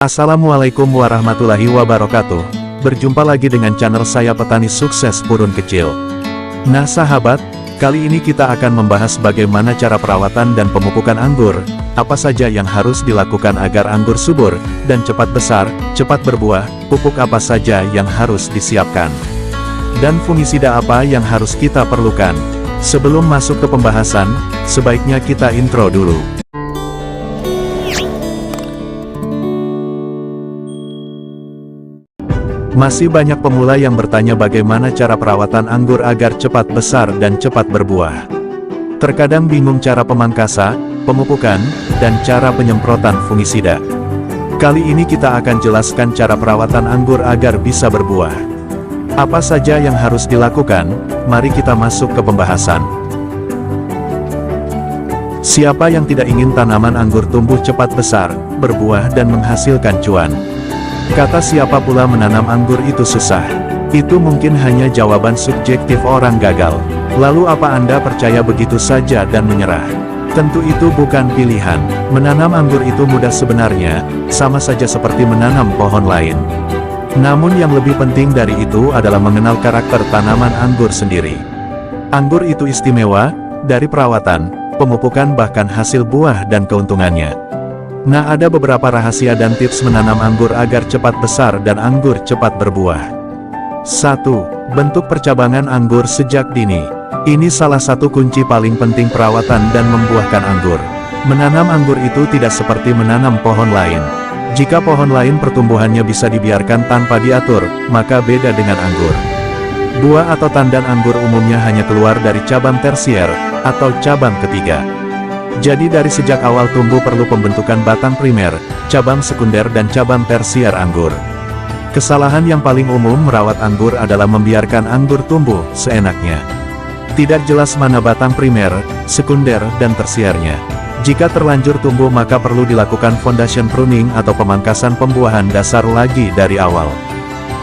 Assalamualaikum warahmatullahi wabarakatuh. Berjumpa lagi dengan channel saya Petani Sukses Purun Kecil. Nah sahabat, kali ini kita akan membahas bagaimana cara perawatan dan pemupukan anggur. Apa saja yang harus dilakukan agar anggur subur dan cepat besar, cepat berbuah, pupuk apa saja yang harus disiapkan, dan fungisida apa yang harus kita perlukan. Sebelum masuk ke pembahasan, sebaiknya kita intro dulu. Masih banyak pemula yang bertanya bagaimana cara perawatan anggur agar cepat besar dan cepat berbuah. Terkadang bingung cara pemangkasa, pemupukan, dan cara penyemprotan fungisida. Kali ini kita akan jelaskan cara perawatan anggur agar bisa berbuah. Apa saja yang harus dilakukan? Mari kita masuk ke pembahasan. Siapa yang tidak ingin tanaman anggur tumbuh cepat besar, berbuah dan menghasilkan cuan? Kata siapa pula menanam anggur itu susah? Itu mungkin hanya jawaban subjektif orang gagal. Lalu apa Anda percaya begitu saja dan menyerah? Tentu itu bukan pilihan. Menanam anggur itu mudah sebenarnya, sama saja seperti menanam pohon lain. Namun yang lebih penting dari itu adalah mengenal karakter tanaman anggur sendiri. Anggur itu istimewa, dari perawatan, pemupukan bahkan hasil buah dan keuntungannya. Nah, ada beberapa rahasia dan tips menanam anggur agar cepat besar dan anggur cepat berbuah. 1. Bentuk percabangan anggur sejak dini. Ini salah satu kunci paling penting perawatan dan membuahkan anggur. Menanam anggur itu tidak seperti menanam pohon lain. Jika pohon lain pertumbuhannya bisa dibiarkan tanpa diatur, maka beda dengan anggur. Buah atau tandan anggur umumnya hanya keluar dari cabang tersier, atau cabang ketiga. Jadi dari sejak awal tumbuh perlu pembentukan batang primer, cabang sekunder dan cabang tersier anggur. Kesalahan yang paling umum merawat anggur adalah membiarkan anggur tumbuh seenaknya. Tidak jelas mana batang primer, sekunder dan tersiernya. Jika terlanjur tumbuh maka perlu dilakukan foundation pruning atau pemangkasan pembuahan dasar lagi dari awal.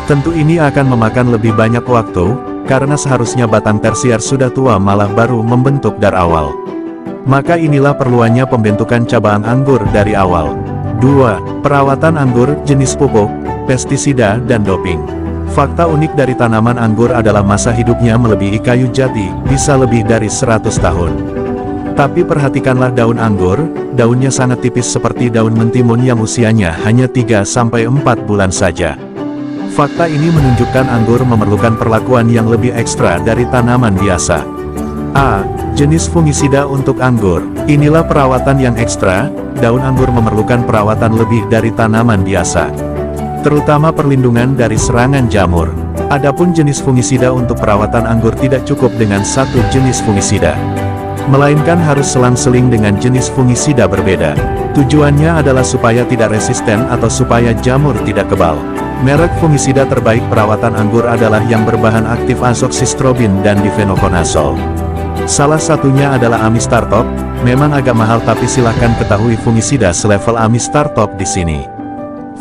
Tentu ini akan memakan lebih banyak waktu, karena seharusnya batang tersier sudah tua malah baru membentuk dari awal. Maka inilah perluannya pembentukan cabang anggur dari awal. 2. Perawatan anggur, jenis pupuk, pestisida dan doping. Fakta unik dari tanaman anggur adalah masa hidupnya melebihi kayu jati, bisa lebih dari 100 tahun. Tapi perhatikanlah daun anggur, daunnya sangat tipis seperti daun mentimun yang usianya hanya 3-4 bulan saja. Fakta ini menunjukkan anggur memerlukan perlakuan yang lebih ekstra dari tanaman biasa. A. Jenis fungisida untuk anggur. Inilah perawatan yang ekstra, daun anggur memerlukan perawatan lebih dari tanaman biasa. Terutama perlindungan dari serangan jamur. Adapun jenis fungisida untuk perawatan anggur tidak cukup dengan satu jenis fungisida, melainkan harus selang-seling dengan jenis fungisida berbeda. Tujuannya adalah supaya tidak resisten atau supaya jamur tidak kebal. Merek fungisida terbaik perawatan anggur adalah yang berbahan aktif azoxystrobin dan difenoconazole. Salah satunya adalah Amistartop. Memang agak mahal tapi silahkan ketahui fungisida selevel Amistartop di sini.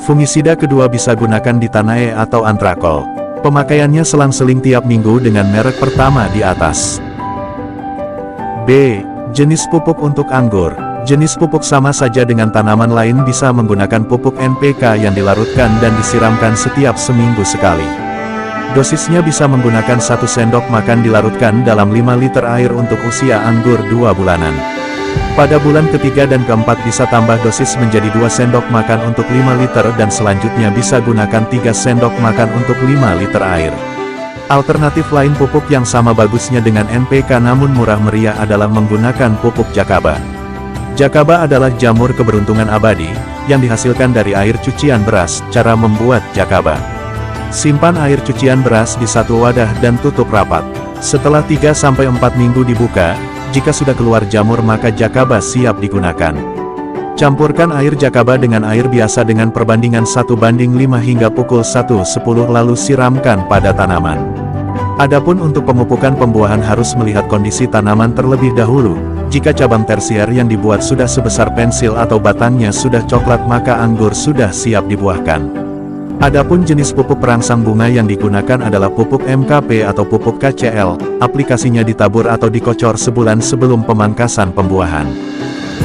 Fungisida kedua bisa gunakan di Tanae atau Antrakol. Pemakaiannya selang-seling tiap minggu dengan merek pertama di atas. B. Jenis pupuk untuk anggur. Jenis pupuk sama saja dengan tanaman lain, bisa menggunakan pupuk NPK yang dilarutkan dan disiramkan setiap seminggu sekali. Dosisnya bisa menggunakan 1 sendok makan dilarutkan dalam 5 liter air untuk usia anggur 2 bulanan. Pada bulan ketiga dan keempat bisa tambah dosis menjadi 2 sendok makan untuk 5 liter dan selanjutnya bisa gunakan 3 sendok makan untuk 5 liter air. Alternatif lain pupuk yang sama bagusnya dengan NPK namun murah meriah adalah menggunakan pupuk Jakaba. Jakaba adalah jamur keberuntungan abadi, yang dihasilkan dari air cucian beras. Cara membuat Jakaba: simpan air cucian beras di satu wadah dan tutup rapat. Setelah 3-4 minggu dibuka, jika sudah keluar jamur maka Jakaba siap digunakan. Campurkan air Jakaba dengan air biasa dengan perbandingan 1:5 hingga pukul 1:10 lalu siramkan pada tanaman. Adapun untuk pemupukan pembuahan harus melihat kondisi tanaman terlebih dahulu. Jika cabang tersier yang dibuat sudah sebesar pensil atau batangnya sudah coklat maka anggur sudah siap dibuahkan. Adapun jenis pupuk perangsang bunga yang digunakan adalah pupuk MKP atau pupuk KCL, aplikasinya ditabur atau dikocor sebulan sebelum pemangkasan pembuahan.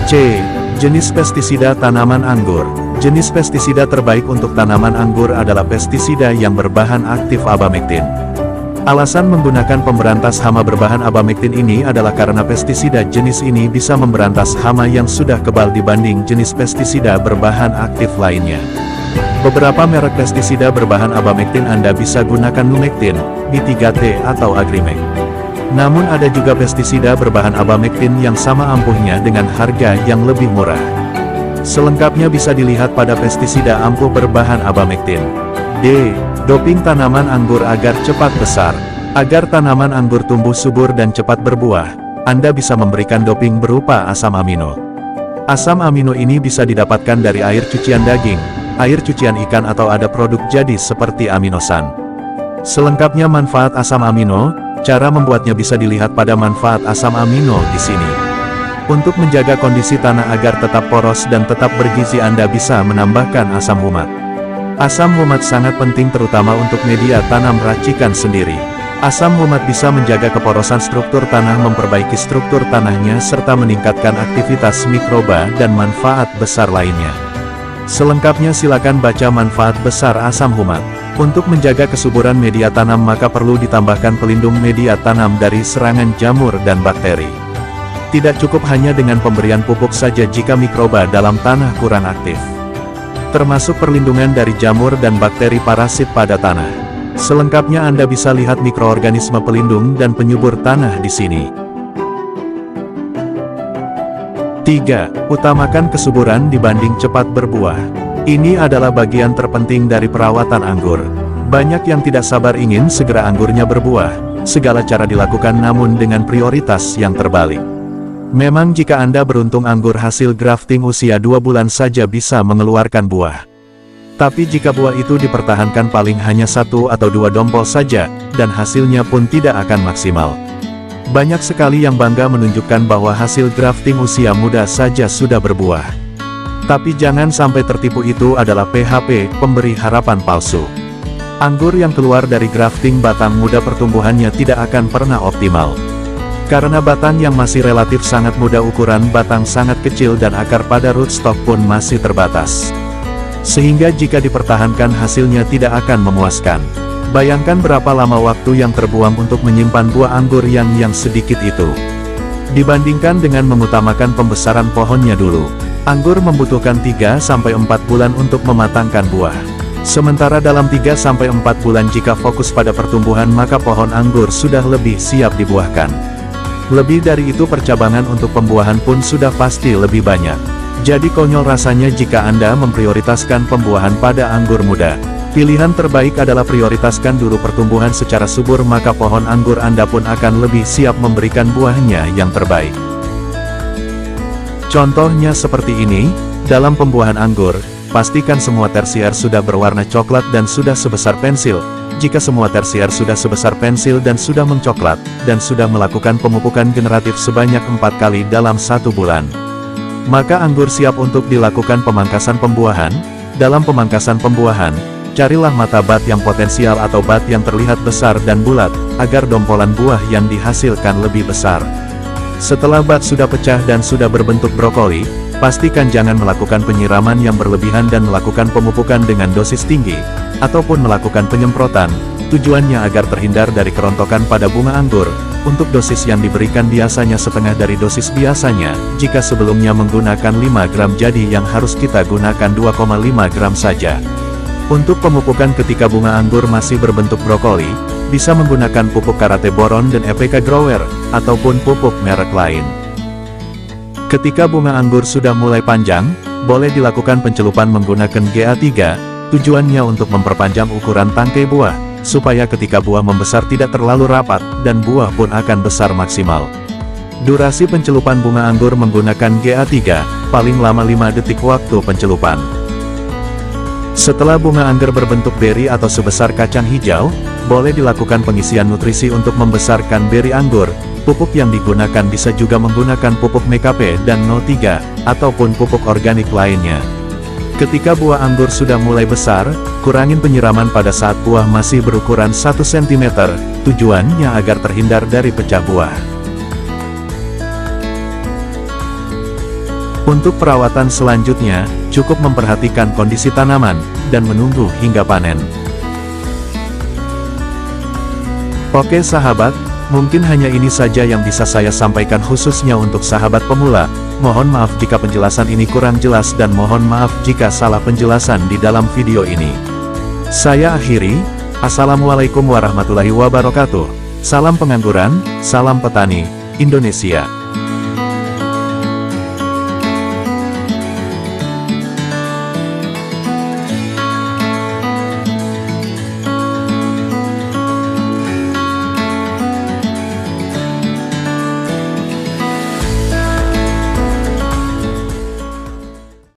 C. Jenis pestisida tanaman anggur. Jenis pestisida terbaik untuk tanaman anggur adalah pestisida yang berbahan aktif abamektin. Alasan menggunakan pemberantas hama berbahan abamektin ini adalah karena pestisida jenis ini bisa memberantas hama yang sudah kebal dibanding jenis pestisida berbahan aktif lainnya. Beberapa merek pestisida berbahan abamektin Anda bisa gunakan Lumectin, B3T atau Agrimek. Namun ada juga pestisida berbahan abamektin yang sama ampuhnya dengan harga yang lebih murah. Selengkapnya bisa dilihat pada pestisida ampuh berbahan abamektin. D. Doping tanaman anggur agar cepat besar. Agar tanaman anggur tumbuh subur dan cepat berbuah, Anda bisa memberikan doping berupa asam amino. Asam amino ini bisa didapatkan dari air cucian daging, air cucian ikan atau ada produk jadi seperti aminosan. Selengkapnya manfaat asam amino, cara membuatnya bisa dilihat pada manfaat asam amino di sini. Untuk menjaga kondisi tanah agar tetap poros dan tetap bergizi Anda bisa menambahkan asam humat. Asam humat sangat penting terutama untuk media tanam racikan sendiri. Asam humat bisa menjaga keporosan struktur tanah, memperbaiki struktur tanahnya serta meningkatkan aktivitas mikroba dan manfaat besar lainnya. Selengkapnya silakan baca manfaat besar asam humat. Untuk menjaga kesuburan media tanam maka perlu ditambahkan pelindung media tanam dari serangan jamur dan bakteri. Tidak cukup hanya dengan pemberian pupuk saja jika mikroba dalam tanah kurang aktif. Termasuk perlindungan dari jamur dan bakteri parasit pada tanah. Selengkapnya Anda bisa lihat mikroorganisme pelindung dan penyubur tanah di sini. 3. Utamakan kesuburan dibanding cepat berbuah. Ini adalah bagian terpenting dari perawatan anggur. Banyak yang tidak sabar ingin segera anggurnya berbuah. Segala cara dilakukan namun dengan prioritas yang terbalik. Memang jika Anda beruntung anggur hasil grafting usia 2 bulan saja bisa mengeluarkan buah. Tapi jika buah itu dipertahankan paling hanya 1 atau 2 dompol saja, dan hasilnya pun tidak akan maksimal. Banyak sekali yang bangga menunjukkan bahwa hasil grafting usia muda saja sudah berbuah. Tapi jangan sampai tertipu, itu adalah PHP, pemberi harapan palsu. Anggur yang keluar dari grafting batang muda pertumbuhannya tidak akan pernah optimal. Karena batang yang masih relatif sangat muda, ukuran batang sangat kecil dan akar pada rootstock pun masih terbatas. Sehingga jika dipertahankan hasilnya tidak akan memuaskan. Bayangkan berapa lama waktu yang terbuang untuk menyimpan buah anggur yang sedikit itu. Dibandingkan dengan mengutamakan pembesaran pohonnya dulu. Anggur membutuhkan 3-4 bulan untuk mematangkan buah. Sementara dalam 3-4 bulan jika fokus pada pertumbuhan maka pohon anggur sudah lebih siap dibuahkan. Lebih dari itu percabangan untuk pembuahan pun sudah pasti lebih banyak. Jadi konyol rasanya jika Anda memprioritaskan pembuahan pada anggur muda. Pilihan terbaik adalah prioritaskan dulu pertumbuhan secara subur maka pohon anggur Anda pun akan lebih siap memberikan buahnya yang terbaik. Contohnya seperti ini, dalam pembuahan anggur, pastikan semua tersier sudah berwarna coklat dan sudah sebesar pensil. Jika semua tersier sudah sebesar pensil dan sudah mencoklat, dan sudah melakukan pemupukan generatif sebanyak 4 kali dalam 1 bulan, maka anggur siap untuk dilakukan pemangkasan pembuahan. Dalam pemangkasan pembuahan, carilah mata bat yang potensial atau bat yang terlihat besar dan bulat, agar dompolan buah yang dihasilkan lebih besar. Setelah bat sudah pecah dan sudah berbentuk brokoli, pastikan jangan melakukan penyiraman yang berlebihan dan melakukan pemupukan dengan dosis tinggi, ataupun melakukan penyemprotan, tujuannya agar terhindar dari kerontokan pada bunga anggur. Untuk dosis yang diberikan biasanya setengah dari dosis biasanya, jika sebelumnya menggunakan 5 gram jadi yang harus kita gunakan 2,5 gram saja. Untuk pemupukan ketika bunga anggur masih berbentuk brokoli, bisa menggunakan pupuk Karate Boron dan EPK Grower, ataupun pupuk merek lain. Ketika bunga anggur sudah mulai panjang, boleh dilakukan pencelupan menggunakan GA3, tujuannya untuk memperpanjang ukuran tangkai buah, supaya ketika buah membesar tidak terlalu rapat, dan buah pun akan besar maksimal. Durasi pencelupan bunga anggur menggunakan GA3, paling lama 5 detik waktu pencelupan. Setelah bunga anggur berbentuk beri atau sebesar kacang hijau, boleh dilakukan pengisian nutrisi untuk membesarkan beri anggur. Pupuk yang digunakan bisa juga menggunakan pupuk MKP dan 03, ataupun pupuk organik lainnya. Ketika buah anggur sudah mulai besar, kurangin penyiraman pada saat buah masih berukuran 1 cm, tujuannya agar terhindar dari pecah buah. Untuk perawatan selanjutnya, cukup memperhatikan kondisi tanaman, dan menunggu hingga panen. Oke sahabat, mungkin hanya ini saja yang bisa saya sampaikan khususnya untuk sahabat pemula. Mohon maaf jika penjelasan ini kurang jelas dan mohon maaf jika salah penjelasan di dalam video ini. Saya akhiri, Assalamualaikum warahmatullahi wabarakatuh. Salam pengangguran, salam petani, Indonesia.